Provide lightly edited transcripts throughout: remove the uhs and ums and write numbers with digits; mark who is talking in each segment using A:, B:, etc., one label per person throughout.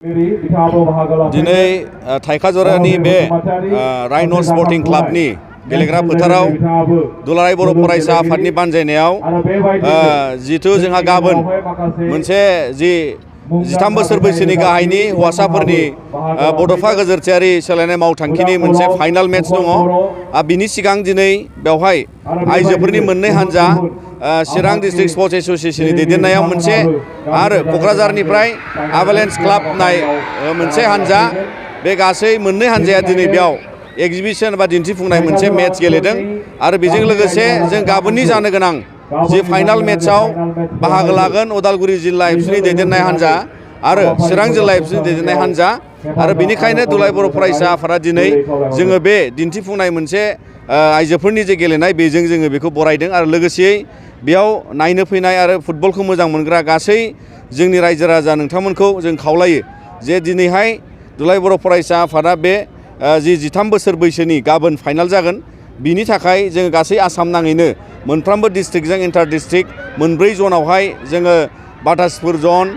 A: दिनै थाइखाजरानि बे राइन' स्पर्टिं क्लाबनि गेलेग्रा फोथाराव दुलाराय बर' फरायसा आफादनि बानजायनायाव जिथु जोंहा गाबोन मोनसे 13 बोसोर बैसोनि गाहायनि हौवासाफोरनि बड'फा गेजेरथियारि सोलायनाय मावथांखिनि मोनसे फाइनाल मेट्स दङ। बिनि सिगां दिनै बेवहाय आइजोफोरनि मोननै हानजा चिरां डिस्ट्रिक्ट स्पर्ट्स एसोसिएशननि दैदेननायाव मोनसे आरो क'क्राझारनिफ्राय आभालेन्स क्लाब नाय मोनसे हानजा, बे गासै मोननै हानजाया दिनै बेयाव एक्जिबिशन बा दिन्थिफुंनाय मोनसे मेट्स गेलेदों। आरो बेजों लोगोसे जों गाबोननि जानो गोनां जि फाइनाल मेट्सआव बाहागो लागोन उदालगुरि जिल्ला एबसुनि दैदेननाय हानजा आरो चिरां जिल्ला एबसुनि दैदेननाय हानजा। आरो बेनिखायनो दुलाराय बर' फरायसा आफादा दिनै जोङो बे दिन्थिफुंनाय मोनसे आइजोफोरनि जे गेलेनाय बेजों जोङो बेखौ बरायदों। आरो लोगोसेयै बेयाव नायनो फैनाय आरो फुटबलखौ मोजां मोनग्रा गासै जोंनि रायजो राजा नोंथांमोनखौ जों खावलायो जे दिनैहाय दुलाराय बर' फरायसा आफादा बे 13 बोसोर बैसोनि गाबोन फाइनाल जागोन, बिनि थाखाय जोङो गासै आसाम नाङैनो मोनफ्रोमबो डिस्ट्रिक्टजों इन्टार डिस्ट्रिक्ट मोनब्रै जनावहाय जोङो बाटासपुर जन,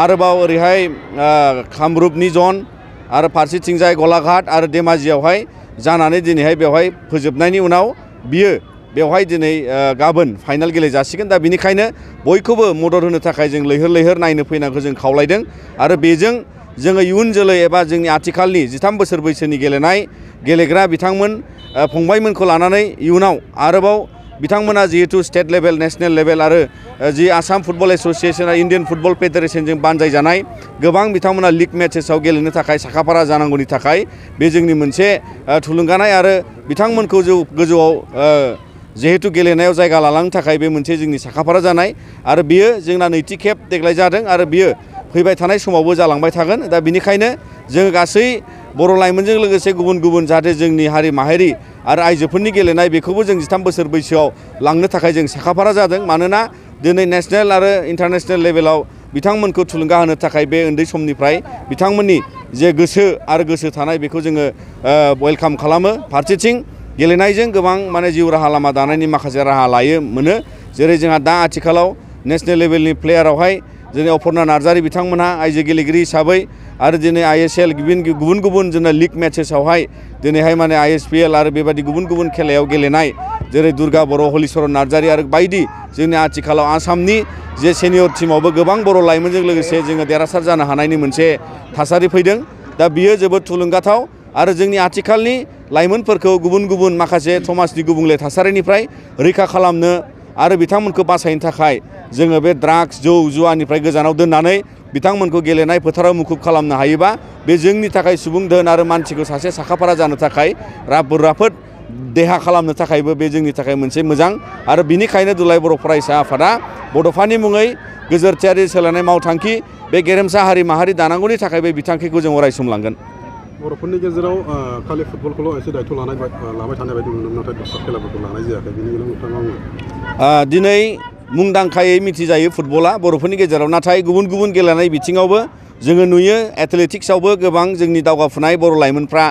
A: आरोबाव ओरैहाय कामरुपनि जन, आरो फारसेथिंजाय गलाघाट आरो धेमाजियावहाय जानानै दिनैहाय बेवहाय फोजोबनायनि उनाव बियो बेवहाय दिनै गाबोन फाइनाल गेलेजासिगोन। दा बिनिखायनो बयखौबो मदद होनो थाखाय जों लैहोर लैहोर नायनो फैनायखौ जों खावलायदों। आरो बेजों जोङो इयुन जोलै एबा जोंनि आथिखालनि 13 बोसोर बैसोनि गेलेग्रा बिथांमोन फंबायमोनखौ लानानै इयुनाव आरोबाव बिथांमोना जिहेतु स्टेट लेभेल, नेशनेल लेभेल आरो जि आसाम फुटबल एसोसिएशन आरो इन्डियान फुटबल फेडारेशनजों बानजायजानाय गोबां बिथांमोना लिग मेचेसआव गेलेनो थाखाय साखाफारा जानांगौनि थाखाय बे जोंनि मोनसे थुलुंगानाय आरो बिथांमोनखौ गोजौआव जिहेतु गेलेनायाव जायगा लालांनो थाखाय बे मोनसे जोंनि साखाफारा जानाय। आरो बियो जोंना नैथि खेब देग्लाय जादों आरो बियो फैबाय थानाय समावबो जालांबाय थागोन। दा बिनिखायनो जोङो गासै बर' लाइमोनजों लोगोसे गुबुन गुबुन जाहाथे जोंनि हारि माहारि आरो आइजोफोरनि गेलेनाय बेखौबो जों 13 बोसोर बैसोआव लांनो थाखाय जों साखाफारा जादों। मानोना दिनै नेशनेल आरो इन्टारनेशनेल लेभेलाव बिथांमोनखौ थुलुंगा होनो थाखाय बे उन्दै समनिफ्राय बिथांमोननि जे गोसो थानाय बेखौ जोङो वेलकाम खालामो। फारसेथिं गेलेनायजों गोबां जिउ राहा लामा दानायनि माखासे राहा मोनो। जेरै जोंहा दा आथिखालाव नेशनेल लेभेलनि प्लेयारावहाय दिनै अपर्ना नार्जारी बिथांमोनहा आइजो गेलेगिरि हिसाबै आरो दिनै ISL गुबुन गुबुन जोंना लिग मेचेसआवहाय दिनैहाय ISPL आरो बेबायदि गुबुन गुबुन खेलायाव गेलेनाय जेरै दुर्गा बर', हलिचरन नार्जारी आरो बायदि जोंनि आथिखालाव आसामनि जे सेनियर टिमावबो गोबां बर' लाइमोनजों लोगोसे जोङो देरहासार जानो हानायनि मोनसे थासारि फैदों। दा बियो जोबोद थुलुंगाथाव आरो जोंनि आथिखालनि लाइमोनफोरखौ गुबुन गुबुन माखासे समाजनि गुबुंले थासारिनिफ्राय रैखा खालामनो आरो बिथांमोनखौ बासायनो थाखाय जोङो बे ड्राग्स जौ जुवानिफ्राय गोजानाव दोननानै बिथांमोनखौ गेलेनाय फोथाराव मुखुब खालामनो हायोबा बे जोंनि थाखाय सुबुं धोन आरो मानसिखौ सासे साखाफारा जानो थाखाय राफोद देहा खालामनो थाखायबो बे जोंनि थाखाय मोनसे मोजां। आरो बिनिखायनो दुलाराय बर' फरायसा आफादा बड'फानि मुङै गेजेरथियारि सोलायनाय मावथांखि बे गेरेमसा हारि माहारि दानांगौनि थाखाय बे बिथांखिखौ जों अरायसम लांगोन।
B: बर'फोरनि गेजेराव खालि फुटबलखौल' एसे दायथ' लाबाय थानाय बायदि नुनो मोनो, नाथाय दस्रा खेलाफोरखौ लानाय जायाखै। बेनि उनाव नोंथाङा
A: दिनै मुंदांखायै मिथिजायो फुटबला बर'फोरनि गेजेराव, नाथाय गुबुन गुबुन गेलेनाय बिथिङावबो जोङो नुयो। एथलेटिक्सआवबो गोबां जोंनि दावगाफुनाय बर' लाइमोनफ्रा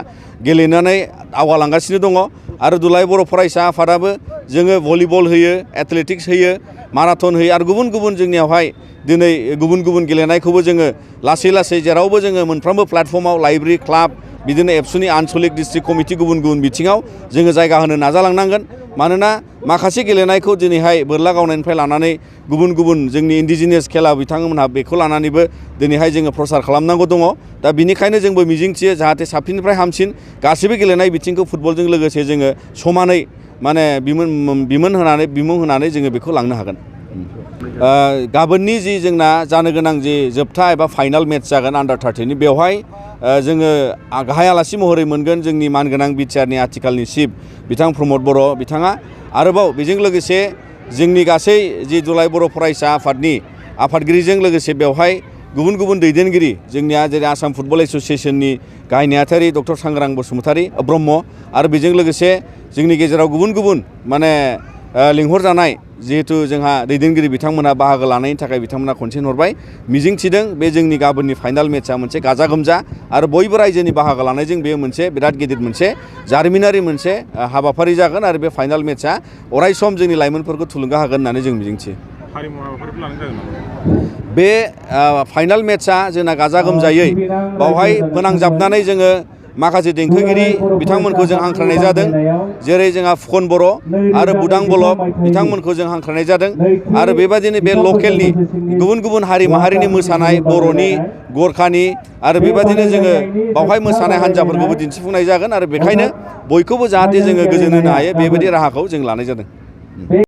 A: गेलेनानै आवगालांगासिनो दङ। आरो दुलाराय बर' फरायसा आफादाबो जोङो भलिबल होयो, एथलेटिक्स होयो, माराथन होयो आरो गुबुन गुबुन जोंनियावहाय दिनै गुबुन गुबुन गेलेनायखौबो जोङो लासै जेरावबो जोङो मोनफ्रोमबो प्लेटफर्माव लाइब्रेरि क्लाब बिदिनो एबसुनि आनसलिक डिस्ट्रिक्ट कमिटि गुबुन गुबुन बिथिङाव जोङो जायगा होनो नाजालांनांगोन। मानोना माखासे गेलेनायखौ दिनैहाय बोरला गावनायनिफ्राय लानानै गुबुन गुबुन जोंनि इन्डिजिनियास खेला बिथांमोनहा बेखौ लानानैबो दिनैहाय जोङो प्रसार खालामनांगौ दङ। दा बिनिखायनो जोंबो मिजिंथियो जाहाथे साबसिननिफ्राय हामसिन गासैबो गेलेनाय बिथिंखौ फुटबलजों लोगोसे जोङो समानै बिमुं होनानै जोङो बेखौ लांनो हागोन। गाबोननि जोंना जानो गोनां जोबथा एबा फाइनाल मेट्स जागोन आन्डार 13नि, बेवहाय जोङो गाहाय आलासि महरै मोनगोन जोंनि मानगोनां बिटिआरनि आथिखालनि चिफ बिथां प्रमद बर' बिथाङा। आरोबाव बेजों लोगोसे जोंनि गासै दुलाराय बर' फरायसा आफादनि आफादगिरिजों लोगोसे बेवहाय गुबुन गुबुन दैदेनगिरि जोंनिया जेरै आसाम फुटबल एसोसिएशननि गाहाय नेहाथारि डक्टर सांग्रां ब्रह्म आरो बेजों लोगोसे जोंनि गेजेराव गुबुन गुबुन लिंहरजानाय जिहेतु जोंहा दैदेनगिरि बिथांमोनहा बाहागो लानायनि थाखाय बिथांमोना कनसेन्ट हरबाय। मिजिंथिदों बे जोंनि गाबोननि फाइनाल मेट्सआ मोनसे गाजा गोमजा आरो बयबो रायजोनि बाहागो लानायजों बेयो मोनसे बिराद गिदिर मोनसे जारिमिनारि मोनसे हाबाफारि जागोन। आरो बे फाइनाल मेट्सआ अरायसम जोंनि लाइमोनफोरखौ थुलुंगा होगोन होननानै जों मिजिंथियो।
B: हारिमु हाबाफारिफोर लानाय जागोन नामा?
A: बे फाइनाल मेट्चआ जोंना गाजा गोमजायै बावहाय फोनांजाबनानै जोङो माखासे देंखोगिरि बिथांमोनखौ जों हांख्रायनाय जादों जेरै जोंहा फुकन बर' आरो बुदां बलब बिथांमोनखौ जों हांख्रायनाय जादों आरो बेबादिनो बे लकेलनि गुबुन गुबुन हारि माहारिनि मोसानाय बर'नि गरखानि आरो बेबादिनो जोङो बावहाय मोसानाय हान्जाफोरखौबो दिन्थिफुंनाय जागोन आरो बेखायनो बयखौबो जाहाथे जोङो गोजोन होनो हायो बेबायदि राहाखौ जों लानाय जादों।